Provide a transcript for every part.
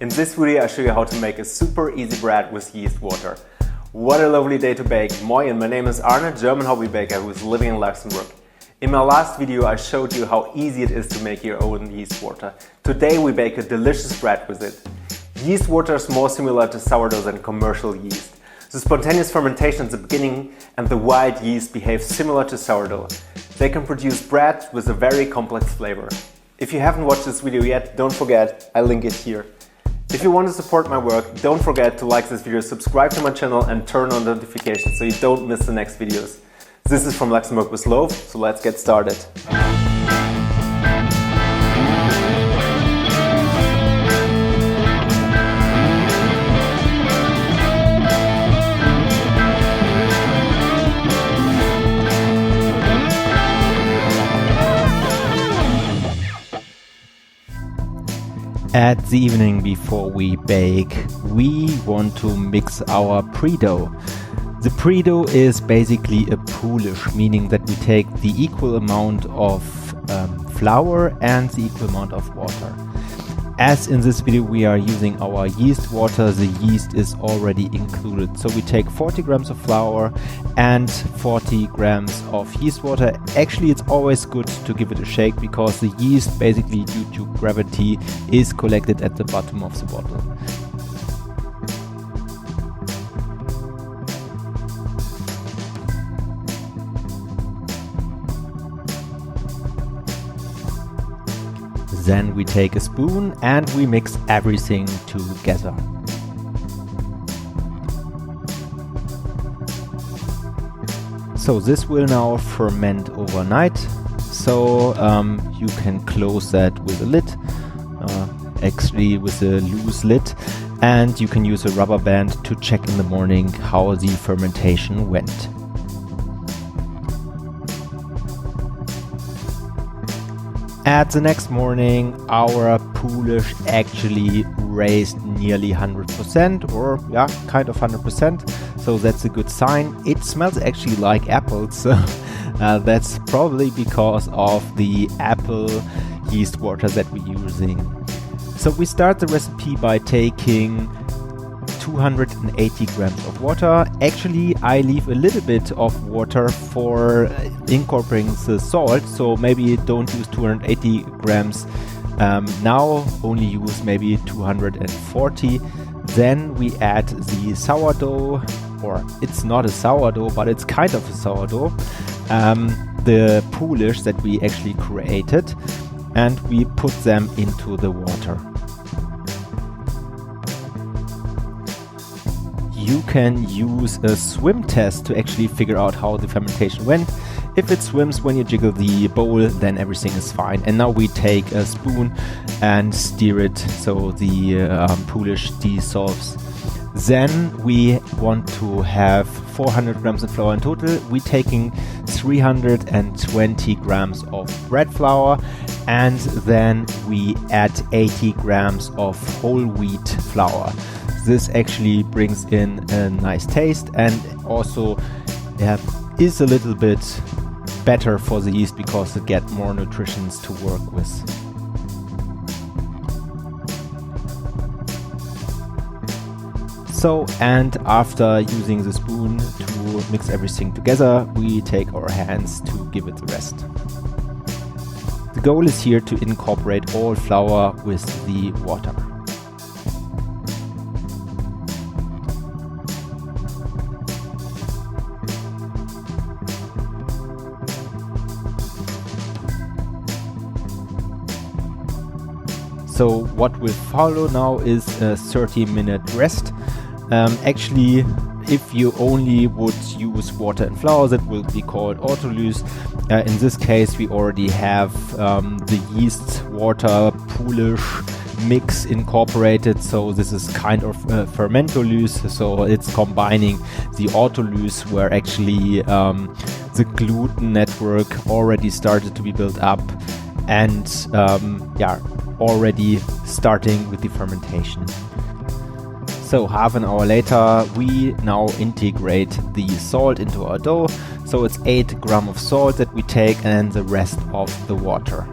In this video I show you how to make a super easy bread with yeast water. What a lovely day to bake. Moin, my name is Arne, German hobby baker who is living in Luxembourg. In my last video I showed you how easy it is to make your own yeast water. Today we bake a delicious bread with it. Yeast water is more similar to sourdough than commercial yeast. The spontaneous fermentation at the beginning and the wild yeast behave similar to sourdough. They can produce bread with a very complex flavor. If you haven't watched this video yet, don't forget, I link it here. If you want to support my work, don't forget to like this video, subscribe to my channel and turn on notifications so you don't miss the next videos. This is from Luxembourg with Loaf, so let's get started. At the evening before we bake, we want to mix our pre-dough. The pre-dough is basically a Poolish, meaning that we take the equal amount of flour and the equal amount of water. As in this video we are using our yeast water, the yeast is already included. So we take 40 grams of flour and 40 grams of yeast water. Actually it's always good to give it a shake because the yeast, basically due to gravity, is collected at the bottom of the bottle. Then we take a spoon and we mix everything together. So this will now ferment overnight. So you can close that with a lid, actually with a loose lid, and you can use a rubber band to check in the morning how the fermentation went. At the next morning, our Poolish actually raised nearly 100%, or yeah, kind of 100%. So that's a good sign. It smells actually like apples. So that's probably because of the apple yeast water that we're using. So we start the recipe by taking 280 grams of water. Actually, I leave a little bit of water for incorporating the salt, so maybe don't use 280 grams now, only use maybe 240. Then we add the sourdough, or it's not a sourdough, but it's kind of a sourdough, the Poolish that we actually created, and we put them into the water. You can use a swim test to actually figure out how the fermentation went. If it swims when you jiggle the bowl, then everything is fine. And now we take a spoon and stir it so the Poolish dissolves. Then we want to have 400 grams of flour in total. We're taking 320 grams of bread flour, and then we add 80 grams of whole wheat flour. This actually brings in a nice taste and also is a little bit better for the yeast because it gets more nutrition to work with. So, and after using the spoon to mix everything together, we take our hands to give it the rest. The goal is here to incorporate all flour with the water. So what will follow now is a 30-minute rest. Actually, if you only would use water and flour, that will be called autolyse. In this case, we already have the yeast water Poolish mix incorporated, so this is kind of fermentolyse. So it's combining the autolyse where actually the gluten network already started to be built up, and already starting with the fermentation. So half an hour later we now integrate the salt into our dough. So it's 8 grams of salt that we take and the rest of the water.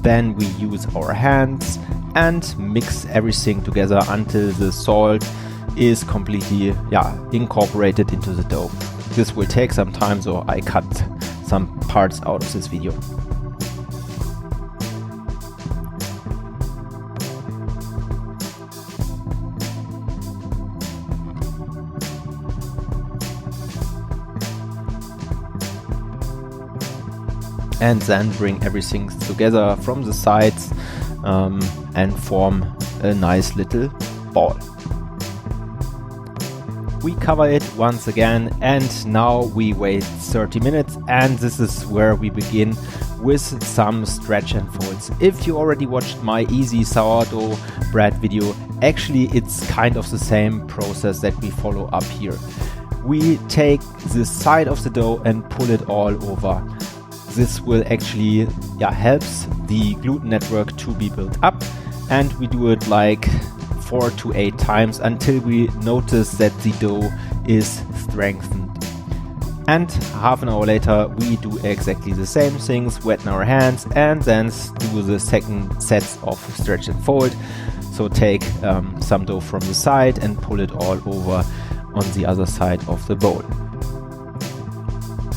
Then we use our hands and mix everything together until the salt is completely incorporated into the dough. This will take some time, so I cut some parts out of this video. And then bring everything together from the sides and form a nice little ball. We cover it once again, and now we wait 30 minutes, and this is where we begin with some stretch and folds. If you already watched my easy sourdough bread video, actually it's kind of the same process that we follow up here. We take the side of the dough and pull it all over. This will actually helps the gluten network to be built up, and we do it like 4 to 8 times until we notice that the dough is strengthened. And half an hour later we do exactly the same things, wet our hands, and then do the second sets of stretch and fold. So take some dough from the side and pull it all over on the other side of the bowl.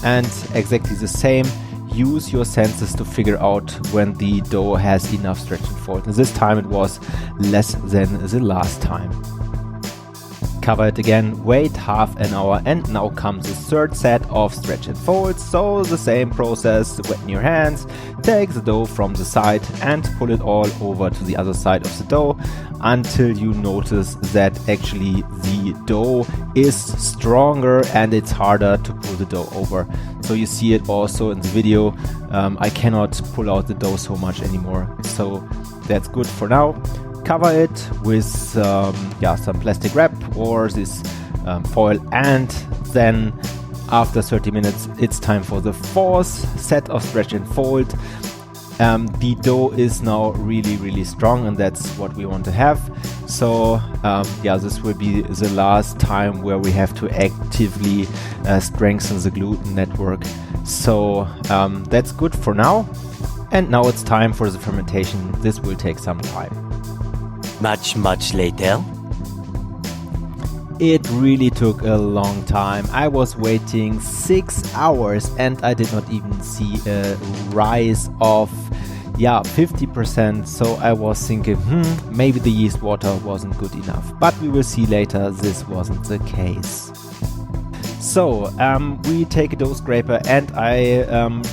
And exactly the same, use your senses to figure out when the dough has enough stretch and fold. And this time it was less than the last time. Cover it again, wait half an hour, and now comes the third set of stretch and folds. So the same process, wet your hands, take the dough from the side and pull it all over to the other side of the dough until you notice that actually the dough is stronger and it's harder to pull the dough over. So you see it also in the video. I cannot pull out the dough so much anymore. So that's good for now. Cover it with some plastic wrap or this foil, and then after 30 minutes it's time for the fourth set of stretch and fold. The dough is now really strong, and that's what we want to have. So this will be the last time where we have to actively strengthen the gluten network. So that's good for now. And now it's time for the fermentation. This will take some time. Much later. It really took a long time. I was waiting 6 hours and I did not even see a rise of 50%. So I was thinking, maybe the yeast water wasn't good enough. But we will see later this wasn't the case. So we take a dough scraper, and I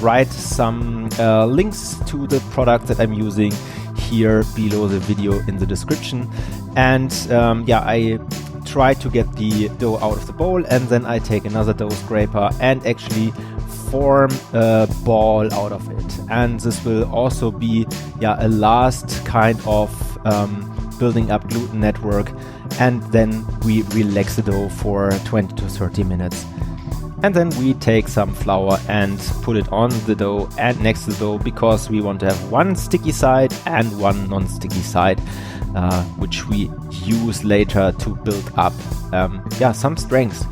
write some links to the product that I'm using here below the video in the description. And I try to get the dough out of the bowl, and then I take another dough scraper and actually form a ball out of it. And this will also be a last kind of building up gluten network, and then we relax the dough for 20 to 30 minutes. And then we take some flour and put it on the dough and next to the dough, because we want to have one sticky side and one non-sticky side, which we use later to build up some strength.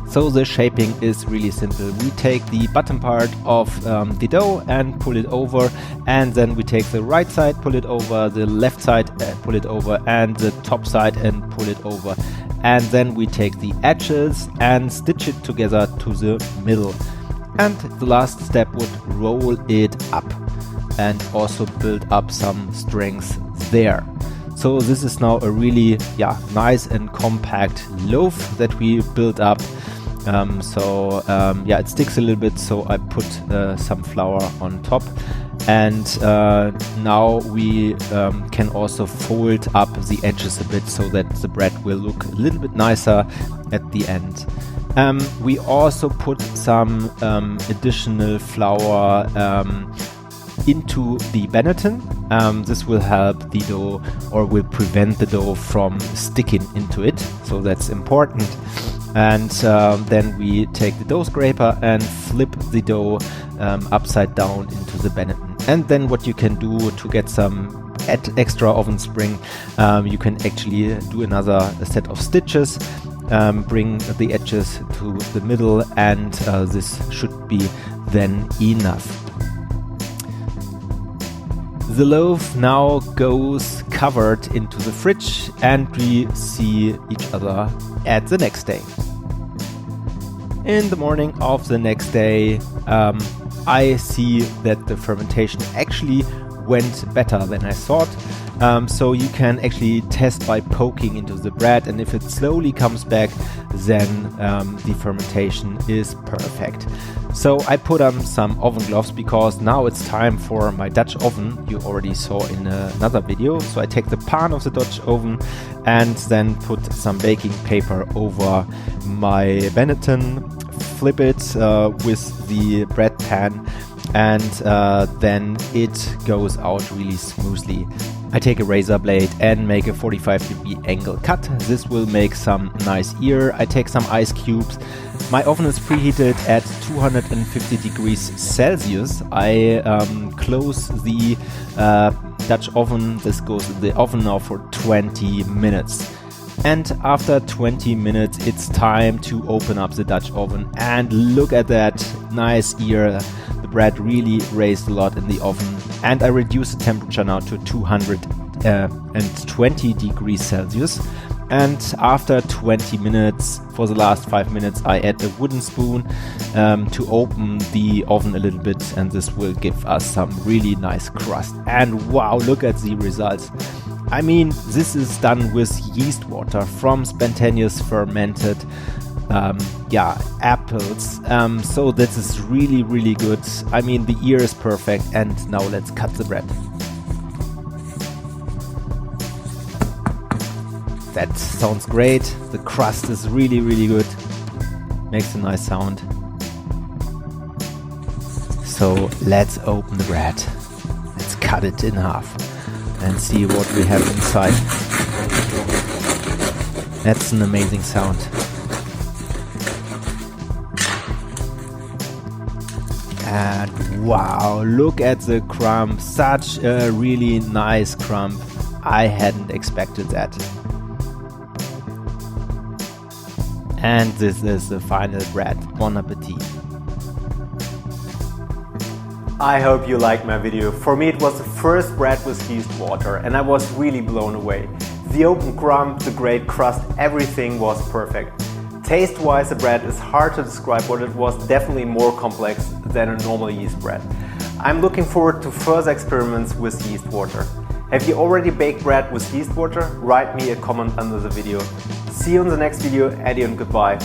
So the shaping is really simple. We take the bottom part of the dough and pull it over, and then we take the right side, pull it over, the left side, pull it over, and the top side and pull it over. And then we take the edges and stitch it together to the middle. And the last step would roll it up and also build up some strength there. So this is now a really nice and compact loaf that we built up. It sticks a little bit, so I put some flour on top. And now we can also fold up the edges a bit so that the bread will look a little bit nicer at the end. We also put some additional flour into the Benetton. This will help the dough, or will prevent the dough from sticking into it, so that's important. And then we take the dough scraper and flip the dough upside down into the Benetton. And then what you can do to get some extra oven spring, you can actually do another set of stitches, bring the edges to the middle, and this should be then enough. The loaf now goes covered into the fridge and we see each other at the next day. In the morning of the next day, I see that the fermentation actually went better than I thought. So you can actually test by poking into the bread, and if it slowly comes back, then the fermentation is perfect. So I put on some oven gloves because now it's time for my Dutch oven you already saw in another video. So I take the pan of the Dutch oven and then put some baking paper over my Benetton, flip it with the bread pan, and then it goes out really smoothly. I take a razor blade and make a 45-degree angle cut. This will make some nice ear. I take some ice cubes. My oven is preheated at 250 degrees Celsius. I close the Dutch oven. This goes in the oven now for 20 minutes. And after 20 minutes, it's time to open up the Dutch oven and look at that nice ear. The bread really raised a lot in the oven, and I reduce the temperature now to 220 degrees Celsius. And after 20 minutes, for the last 5 minutes, I add a wooden spoon to open the oven a little bit, and this will give us some really nice crust. And wow, look at the results. I mean, this is done with yeast water from spontaneous fermented apples. So this is really, really good. I mean, the ear is perfect. And now let's cut the bread. That sounds great. The crust is really, really good. Makes a nice sound. So let's open the bread. Let's cut it in half and see what we have inside. That's an amazing sound. And wow, look at the crumb. Such a really nice crumb. I hadn't expected that. And this is the final bread. Bon appetit. I hope you liked my video. For me it was the first bread with yeast water and I was really blown away. The open crumb, the great crust, everything was perfect. Taste-wise the bread is hard to describe, but it was definitely more complex than a normal yeast bread. I'm looking forward to further experiments with yeast water. Have you already baked bread with yeast water? Write me a comment under the video. See you in the next video, adieu and goodbye.